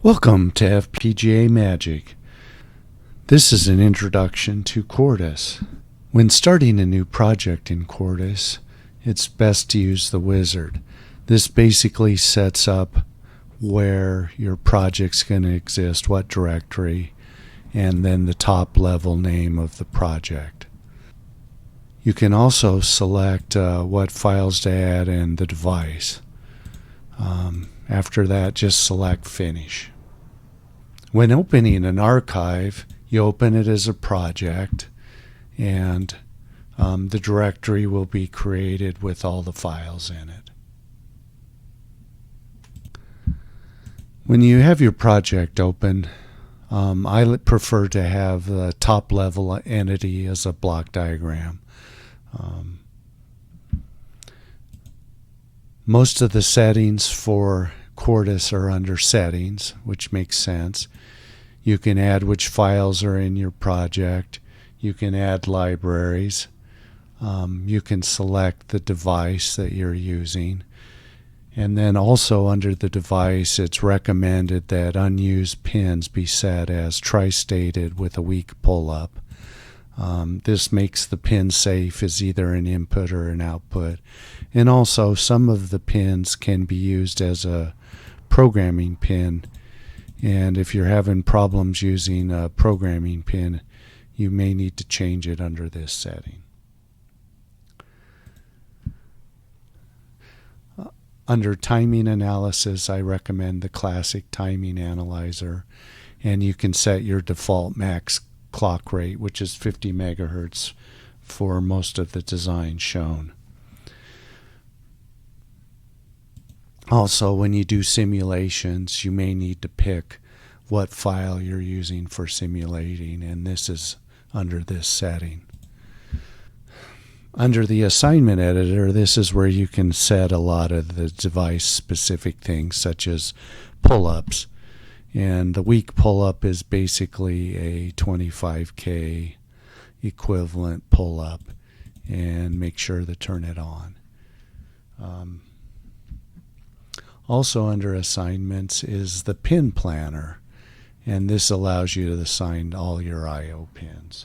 Welcome to FPGA Magic. This is an introduction to Quartus. When starting a new project in Quartus, it's best to use the wizard. This basically sets up where your project's going to exist, what directory, and then the top level name of the project. You can also select what files to add and the device. After that, just select Finish. When opening an archive, you open it as a project, and the directory will be created with all the files in it. When you have your project open, I prefer to have the top level entity as a block diagram. Most of the settings for Quartus are under Settings, which makes sense. You can add which files are in your project. You can add libraries. You can select the device that you're using. And then also under the device, it's recommended that unused pins be set as tri-stated with a weak pull-up. This makes the pin safe as either an input or an output. And also, some of the pins can be used as a programming pin. And if you're having problems using a programming pin, you may need to change it under this setting. Under timing analysis, I recommend the classic timing analyzer. And you can set your default max clock rate, which is 50 megahertz for most of the designs shown. Also, when you do simulations, you may need to pick what file you're using for simulating, and this is under this setting. Under the assignment editor, this is where you can set a lot of the device-specific things, such as pull-ups. And the weak pull-up is basically a 25K equivalent pull-up, and make sure to turn it on. Also under assignments is the pin planner, and this allows you to assign all your I/O pins.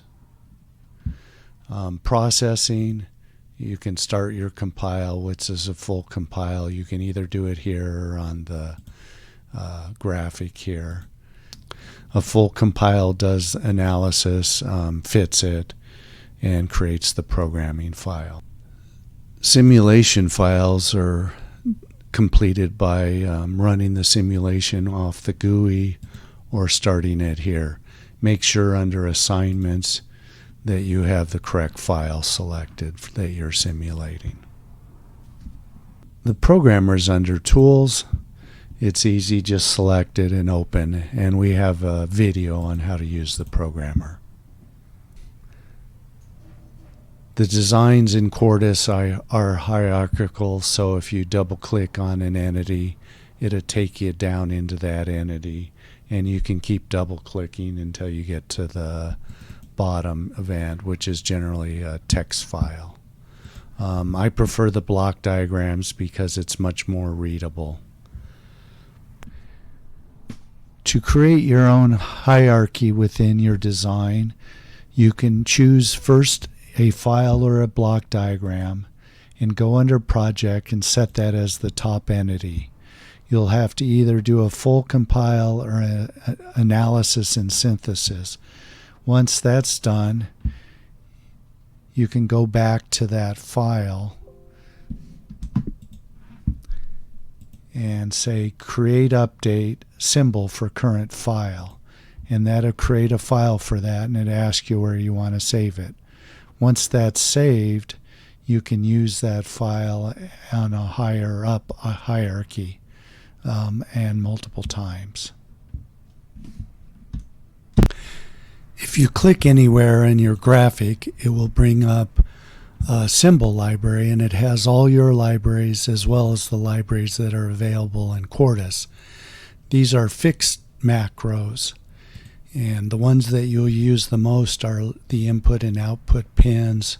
Processing, you can start your compile, which is a full compile. You can either do it here or on the graphic here. A full compile does analysis, fits it, and creates the programming file. Simulation files are completed by running the simulation off the GUI or starting it here. Make sure under assignments that you have the correct file selected that you're simulating. The programmer's under Tools. It's easy, just select it and open, and we have a video on how to use the programmer. The designs in Quartus are hierarchical, so if you double click on an entity, it'll take you down into that entity, and you can keep double clicking until you get to the bottom event, which is generally a text file. I prefer the block diagrams because it's much more readable. To create your own hierarchy within your design, you can choose first a file or a block diagram and go under Project and set that as the top entity. You'll have to either do a full compile or an analysis and synthesis. Once that's done, you can go back to that file and say create update symbol for current file, and that'll create a file for that, and it asks you where you want to save it. Once that's saved, you can use that file on a higher up hierarchy and multiple times. If you click anywhere in your graphic, it will bring up a symbol library, and it has all your libraries as well as the libraries that are available in Quartus. These are fixed macros, and the ones that you'll use the most are the input and output pins,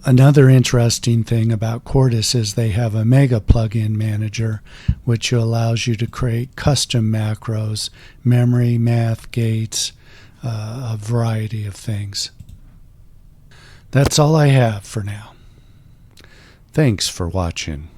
Another interesting thing about Quartus is they have a mega plugin manager, which allows you to create custom macros, memory, math, gates, a variety of things. That's all I have for now. Thanks for watching.